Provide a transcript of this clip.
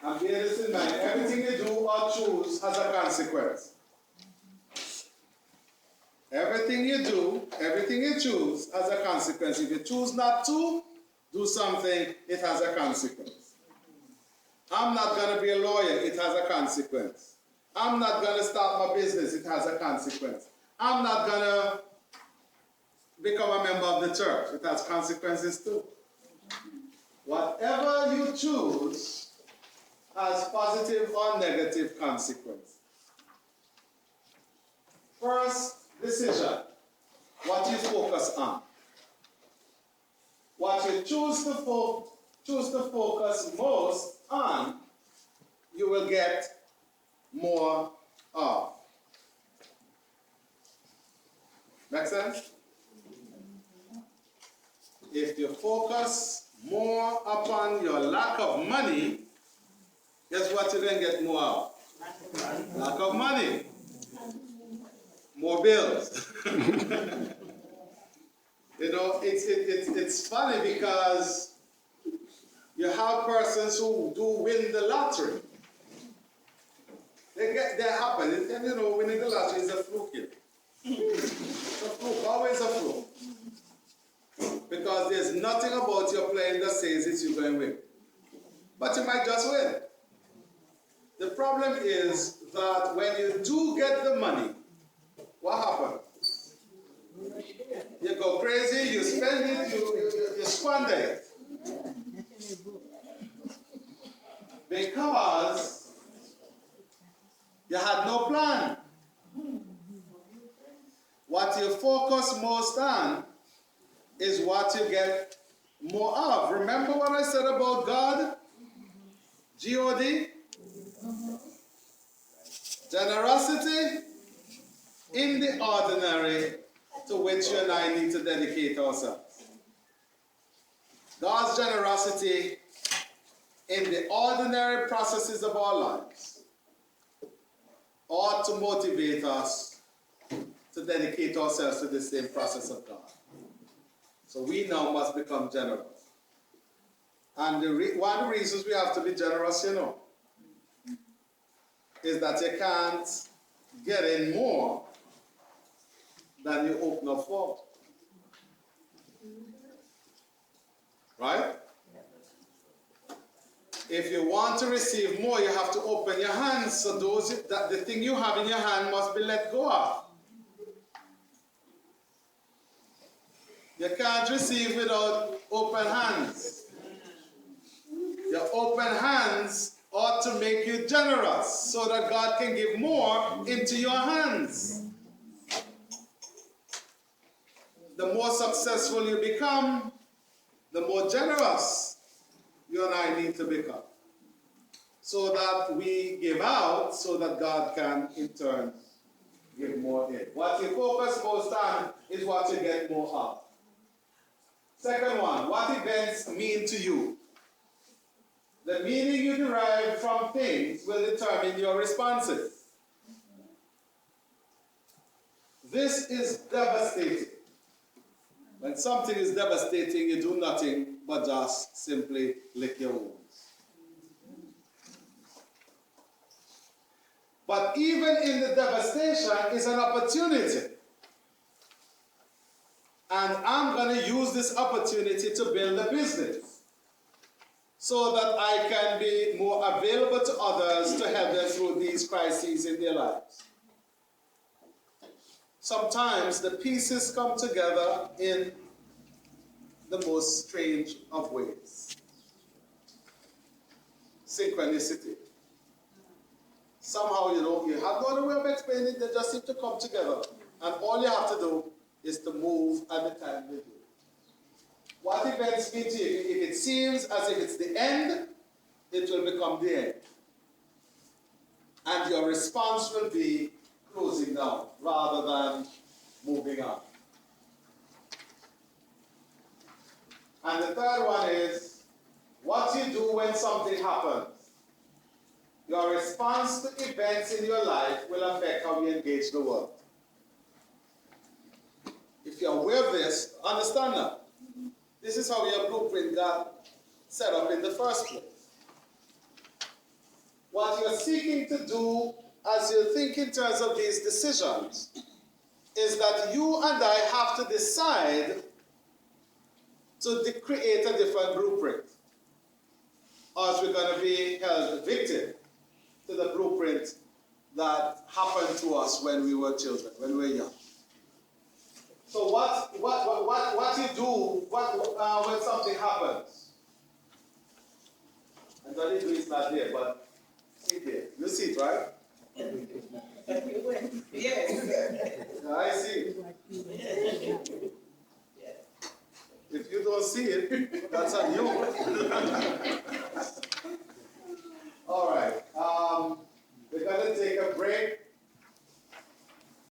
And bear this in mind, everything you do or choose has a consequence. Everything you do, everything you choose has a consequence. If you choose not to do something, it has a consequence. I'm not going to be a lawyer, it has a consequence. I'm not going to start my business, it has a consequence. I'm not going to become a member of the church, it has consequences too. Whatever you choose has positive or negative consequences. First decision, what you focus on. What you choose to focus most on, you will get more of. Make sense? If you focus more upon your lack of money, guess what you're going to get more of? Lack of money. More bills. You know, it's funny because you have persons who do win the lottery. They happen. And you know, winning the lottery is a fluke here. It's a fluke, always a fluke. Because there's nothing about your playing that says it's you're going to win. But you might just win. The problem is that when you do get the money, what happens? You go crazy, you spend it, you squander it. Because you had no plan. What you focus most on is what you get more of. Remember what I said about God? G-O-D? Generosity in the ordinary, to which you and I need to dedicate ourselves. God's generosity in the ordinary processes of our lives ought to motivate us to dedicate ourselves to the same process of God. So we now must become generous. And one of the reasons we have to be generous, you know, is that you can't get in more than you open up for. Right? If you want to receive more, you have to open your hands. So the thing you have in your hand must be let go of. You can't receive without open hands. Your open hands ought to make you generous so that God can give more into your hands. The more successful you become, the more generous you and I need to become. So that we give out so that God can in turn give more in. What you focus most on is what you get more of. Second one, what events mean to you? The meaning you derive from things will determine your responses. This is devastating. When something is devastating, you do nothing but just simply lick your wounds. But even in the devastation is an opportunity. And I'm going to use this opportunity to build a business so that I can be more available to others to help them through these crises in their lives. Sometimes the pieces come together in the most strange of ways. Synchronicity. Somehow, you have no other way of explaining it, they just seem to come together. And all you have to do is to move at the time they do. What events mean to you? If it seems as if it's the end, it will become the end. And your response will be closing down rather than moving on. And the third one is what you do when something happens. Your response to events in your life will affect how you engage the world. If you're aware of this, understand that. This is how your blueprint got set up in the first place. what you're seeking to do as you think in terms of these decisions is that you and I have to decide to create a different blueprint, or else we're going to be held victim to the blueprint that happened to us when we were children, when we were young. So what you do when something happens? And Johnny is not there, but see there. You see it, right? Yes. I see it. If you don't see it, that's on you.